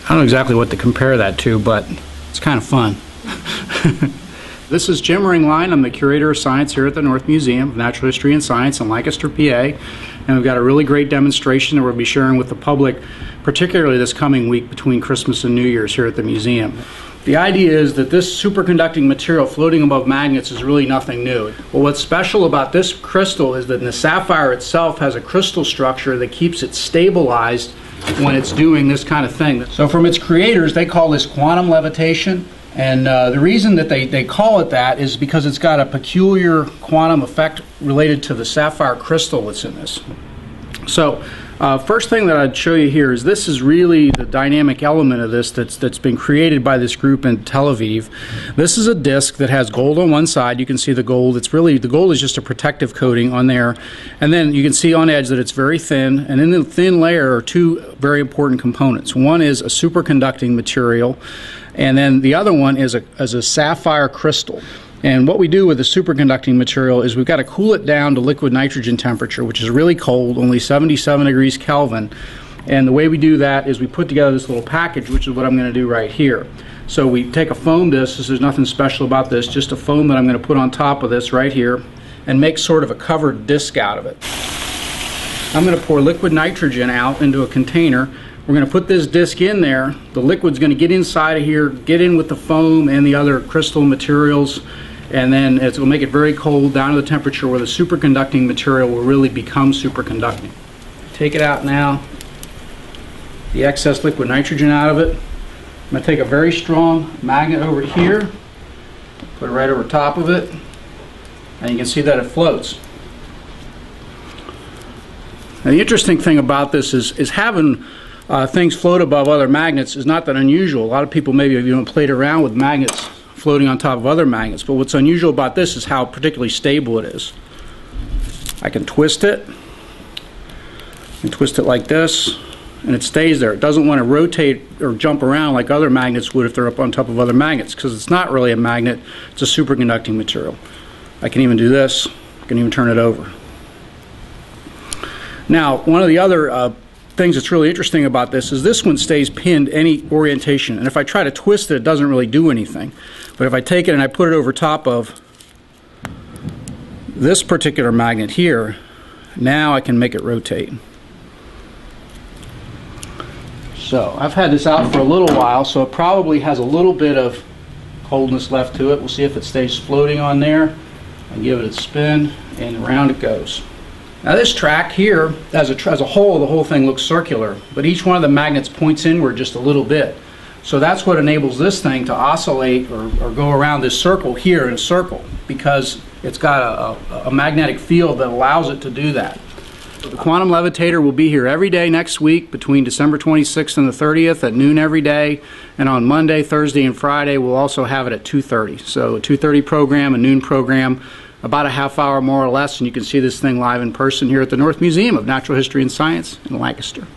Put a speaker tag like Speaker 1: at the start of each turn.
Speaker 1: I don't know exactly what to compare that to, but it's kind of fun. This is Jim Ringline. I'm the Curator of Science here at the North Museum of Natural History and Science in Lancaster, PA. And we've got a really great demonstration that we'll be sharing with the public, particularly this coming week between Christmas and New Year's here at the museum. The idea is that this superconducting material floating above magnets is really nothing new. Well, what's special about this crystal is that the sapphire itself has a crystal structure that keeps it stabilized when it's doing this kind of thing. So from its creators, they call this quantum levitation. And the reason that they call it that is because it's got a peculiar quantum effect related to the sapphire crystal that's in this. So first thing that I'd show you here is this is really the dynamic element of this that's been created by this group in Tel Aviv. This is a disc that has gold on one side. You can see the gold. It's really, the gold is just a protective coating on there. And then you can see on edge that it's very thin. And in the thin layer are two very important components. One is a superconducting material, and then the other one is a sapphire crystal. And what we do with the superconducting material is we've got to cool it down to liquid nitrogen temperature, which is really cold, only 77 degrees Kelvin. And the way we do that is we put together this little package, which is what I'm going to do right here. So we take a foam disc. There's nothing special about this, just a foam that I'm going to put on top of this right here and make sort of a covered disc out of it. I'm going to pour liquid nitrogen out into a container. We're going to put this disc in there. The liquid's going to get inside of here, get in with the foam and the other crystal materials, and then it will make it very cold down to the temperature where the superconducting material will really become superconducting. Take it out now, the excess liquid nitrogen out of it. I'm going to take a very strong magnet over here, put it right over top of it, and you can see that it floats. Now the interesting thing about this is having things float above other magnets is not that unusual. A lot of people maybe played around with magnets floating on top of other magnets, but what's unusual about this is how particularly stable it is. I can twist it and twist it like this, and it stays there. It doesn't want to rotate or jump around like other magnets would if they're up on top of other magnets, because it's not really a magnet, it's a superconducting material. I can even do this, I can even turn it over. Now, one of the other things that's really interesting about this is this one stays pinned any orientation, and if I try to twist it, it doesn't really do anything. But if I take it and I put it over top of this particular magnet here, now I can make it rotate. So I've had this out for a little while, so it probably has a little bit of coldness left to it. We'll see if it stays floating on there. I give it a spin and around it goes. Now this track here, as a whole, the whole thing looks circular, but each one of the magnets points inward just a little bit. So that's what enables this thing to oscillate or go around this circle here in a circle, because it's got a magnetic field that allows it to do that. The Quantum Levitator will be here every day next week between December 26th and the 30th at noon every day, and on Monday, Thursday, and Friday we'll also have it at 2:30. So a 2:30 program, a noon program, about a half hour more or less, and you can see this thing live in person here at the North Museum of Natural History and Science in Lancaster.